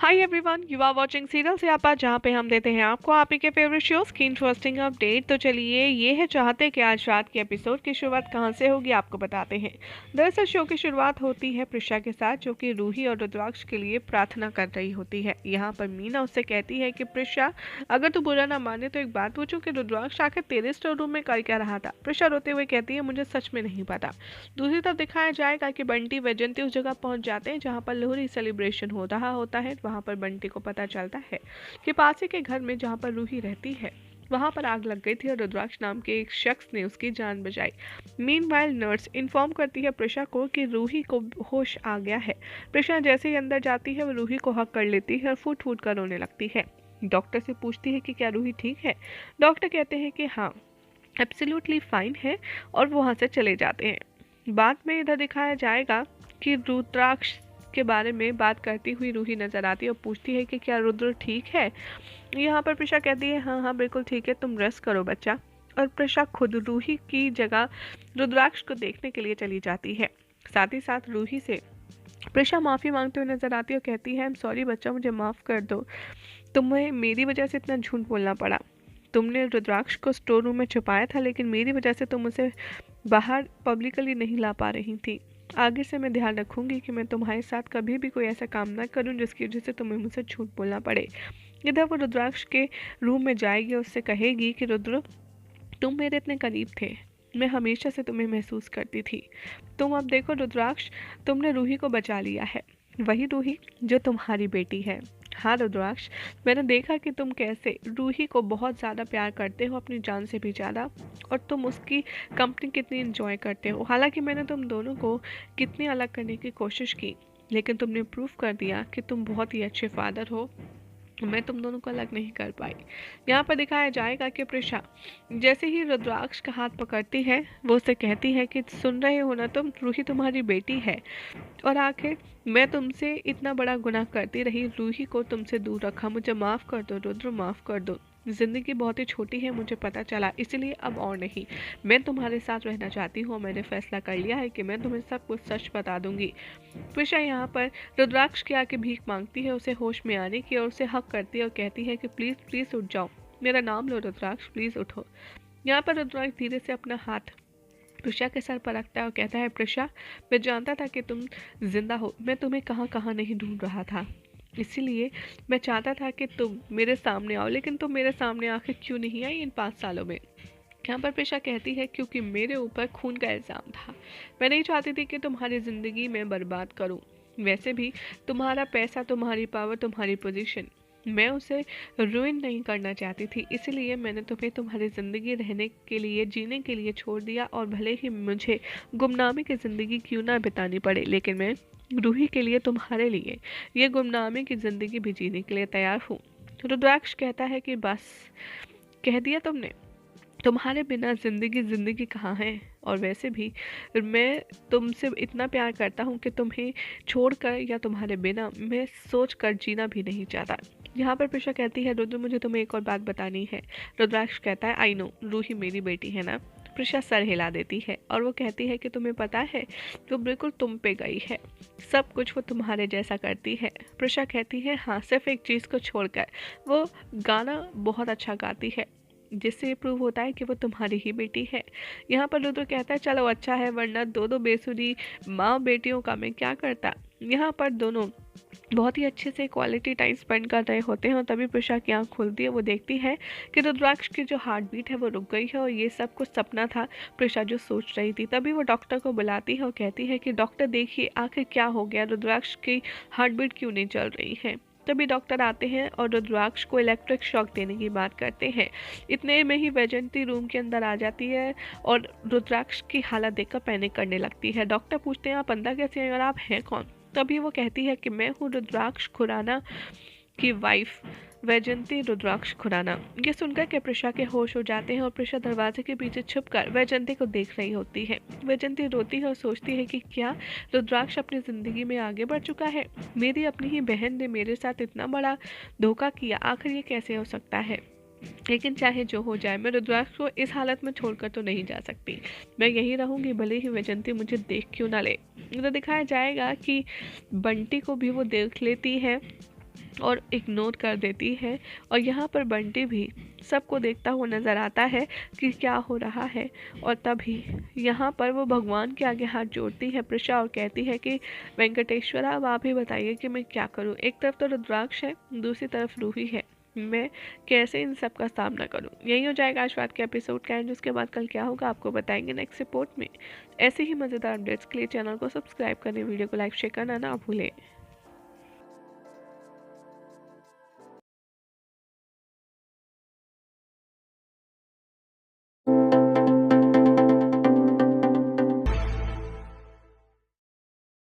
Hi everyone, you are watching serial Siyapa, जहाँ पे हम देते हैं आपको आप ही के फेवरेट शोज की इंटरेस्टिंग अपडेट। तो चलिए, ये है चाहते कि आज रात के एपिसोड की शुरुआत कहाँ से होगी आपको बताते हैं। दरअसल शो की शुरुआत होती है प्रिशा के साथ, जो कि रूही और रुद्राक्ष के लिए प्रार्थना कर रही होती है। यहाँ पर मीना उससे कहती है कि प्रिशा, अगर तू बुरा ना माने तो एक बात पूछूं कि रुद्राक्ष आखिर तेरे स्टोर रूम में कर क्या रहा था। प्रिशा रोते हुए कहती है, मुझे सच में नहीं पता। दूसरी तरफ दिखाया जाएगा कि बंटी वैजंती उस जगह पहुंच जाते हैं जहाँ पर लोहड़ी सेलिब्रेशन हो रहा होता है। वहाँ पर बंटी को पता चलता है कि पास ही के घर में जहाँ पर रूही रहती है वहाँ पर आग लग गई थी और रुद्राक्ष नाम के एक शख्स ने उसकी जान बचाई। मीनवाइल नर्स इन्फॉर्म करती है प्रिशा को कि रूही को होश आ गया है। प्रिशा जैसे ही अंदर जाती है वो रूही को हक कर लेती है और फूट फूट कर रोने लगती है। डॉक्टर से पूछती है कि क्या रूही ठीक है। डॉक्टर कहते हैं कि हाँ, एब्सोल्युटली फाइन है, और वो वहाँ से चले जाते हैं। बाद में इधर दिखाया जाएगा कि रुद्राक्ष के बारे में बात करती हुई रूही नजर आती है और पूछती है कि क्या रुद्र ठीक है। यहाँ पर प्रिशा कहती है, हाँ हाँ बिल्कुल ठीक है, तुम रेस्ट करो बच्चा। और प्रिशा खुद रूही की जगह रुद्राक्ष को देखने के लिए चली जाती है। साथ ही साथ रूही से प्रिशा माफ़ी मांगते हुए नजर आती है और कहती है, आई एम सॉरी बच्चा, मुझे माफ़ कर दो। तुम्हें मेरी वजह से इतना झूठ बोलना पड़ा। तुमने रुद्राक्ष को स्टोर रूम में छुपाया था, लेकिन मेरी वजह से तुम उसे बाहर पब्लिकली नहीं ला पा रही थी। आगे से मैं ध्यान रखूंगी कि मैं तुम्हारे साथ कभी भी कोई ऐसा काम ना करूं जिसकी वजह से तुम्हें मुझसे झूठ बोलना पड़े। इधर वो रुद्राक्ष के रूम में जाएगी और उससे कहेगी कि रुद्र, तुम मेरे इतने करीब थे, मैं हमेशा से तुम्हें महसूस करती थी। तुम अब देखो रुद्राक्ष, तुमने रूही को बचा लिया है, वही रूही जो तुम्हारी बेटी है। हाँ रुद्राक्ष, मैंने देखा कि तुम कैसे रूही को बहुत ज़्यादा प्यार करते हो, अपनी जान से भी ज़्यादा, और तुम उसकी कंपनी कितनी इंजॉय करते हो। हालांकि मैंने तुम दोनों को कितनी अलग करने की कोशिश की, लेकिन तुमने प्रूव कर दिया कि तुम बहुत ही अच्छे फादर हो। मैं तुम दोनों को अलग नहीं कर पाई। यहाँ पर दिखाया जाएगा कि प्रिशा जैसे ही रुद्राक्ष का हाथ पकड़ती है वो उसे कहती है कि सुन रहे हो ना तुम, रूही तुम्हारी बेटी है, और आखिर मैं तुमसे इतना बड़ा गुनाह करती रही, रूही को तुमसे दूर रखा, मुझे माफ़ कर दो रुद्र, माफ़ कर दो। ज़िंदगी बहुत ही छोटी है, मुझे पता चला, इसलिए अब और नहीं, मैं तुम्हारे साथ रहना चाहती हूँ। मैंने फैसला कर लिया है कि मैं तुम्हें सब कुछ सच बता दूंगी। प्रिशा यहाँ पर रुद्राक्ष के आके भीख मांगती है उसे होश में आने की, और उसे हक करती है और कहती है कि प्लीज़ प्लीज़ उठ जाओ, मेरा नाम लो रुद्राक्ष, प्लीज़ उठो। यहाँ पर रुद्राक्ष धीरे से अपना हाथ प्रिशा के सर पर रखता है और कहता है, प्रिशा, मैं जानता था कि तुम जिंदा हो, मैं तुम्हें कहाँ कहाँ नहीं ढूंढ रहा था, इसीलिए मैं चाहता था कि तुम मेरे सामने आओ, लेकिन तुम मेरे सामने आखिर क्यों नहीं आई इन 5 सालों में। यहाँ पर प्रिशा कहती है, क्योंकि मेरे ऊपर खून का इल्ज़ाम था, मैं नहीं चाहती थी कि तुम्हारी ज़िंदगी में बर्बाद करूँ। वैसे भी तुम्हारा पैसा, तुम्हारी पावर, तुम्हारी पोजीशन, मैं उसे रुइन नहीं करना चाहती थी, इसलिए मैंने तुम्हें तुम्हारी ज़िंदगी रहने के लिए, जीने के लिए छोड़ दिया, और भले ही मुझे गुमनामी की ज़िंदगी क्यों ना बितानी पड़े, लेकिन मैं रूही के लिए, तुम्हारे लिए ये गुमनामी की ज़िंदगी भी जीने के लिए तैयार हूँ। रुद्राक्ष कहता है कि बस कह दिया तुमने, तुम्हारे बिना ज़िंदगी कहाँ है, और वैसे भी मैं तुमसे इतना प्यार करता हूँ कि तुम्हें छोड़कर या तुम्हारे बिना मैं सोच कर जीना भी नहीं चाहता। यहाँ पर प्रिशा कहती है, रुद्र, मुझे तुम्हें एक और बात बतानी है। रुद्राक्ष कहता है, आई नो, रूही मेरी बेटी है ना। प्रिशा सर हिला देती है और वो कहती है कि तुम्हें पता है, वो बिल्कुल तुम पे गई है, सब कुछ वो तुम्हारे जैसा करती है। प्रिशा कहती है, हाँ, सिर्फ एक चीज़ को छोड़कर, वो गाना बहुत अच्छा गाती है, जिससे ये प्रूव होता है कि वो तुम्हारी ही बेटी है। यहाँ पर रुद्र कहता है, चलो अच्छा है, वरना दो दो बेसुरी माँ बेटियों का मैं क्या करता। यहाँ पर दोनों बहुत ही अच्छे से क्वालिटी टाइम स्पेंड कर रहे होते हैं, और तभी प्रिशा की आँख खुलती है। वो देखती है कि रुद्राक्ष की जो हार्ट बीट है वो रुक गई है, और ये सब कुछ सपना था प्रिशा जो सोच रही थी। तभी वो डॉक्टर को बुलाती है और कहती है कि डॉक्टर देखिए, आखिर क्या हो गया, रुद्राक्ष की हार्ट बीट क्यों नहीं चल रही है। तभी डॉक्टर आते हैं और रुद्राक्ष को इलेक्ट्रिक शॉक देने की बात करते हैं। इतने में ही वैजंती रूम के अंदर आ जाती है और रुद्राक्ष की हालत देखकर पैनिक करने लगती है। डॉक्टर पूछते हैं, आप अंदर कैसे हैं और आप हैं कौन। तभी वो कहती है कि मैं हूँ रुद्राक्ष खुराना की वाइफ, वैजंती रुद्राक्ष खुराना। ये सुनकर के प्रिशा के होश हो जाते हैं और प्रिशा दरवाजे के पीछे छुपकर वैजंती को देख रही होती है। वैजंती रोती है और सोचती है कि क्या रुद्राक्ष अपनी ज़िंदगी में आगे बढ़ चुका है। मेरी अपनी ही बहन ने मेरे साथ इतना बड़ा धोखा किया, आखिर ये कैसे हो सकता है। लेकिन चाहे जो हो जाए, मैं रुद्राक्ष को इस हालत में छोड़कर तो नहीं जा सकती, मैं यहीं रहूंगी, भले ही वैजंती मुझे देख क्यों ना ले। तो दिखाया जाएगा कि बंटी को भी वो देख लेती है और इग्नोर कर देती है। और यहाँ पर बंटी भी सबको देखता हुआ नज़र आता है कि क्या हो रहा है। और तभी यहाँ पर वो भगवान के आगे हाथ जोड़ती है प्रशा और कहती है कि वेंकटेश्वर अब आप ही बताइए कि मैं क्या करूँ। एक तरफ तो रुद्राक्ष है, दूसरी तरफ रूही है, मैं कैसे इन सब का सामना करूं। यही हो जाएगा आज रात के एपिसोड का एंड। उसके बाद कल क्या होगा आपको बताएंगे नेक्स्ट रिपोर्ट में। ऐसे ही मज़ेदार अपडेट्स के लिए चैनल को सब्सक्राइब करने, वीडियो को लाइक शेयर करना ना भूलें।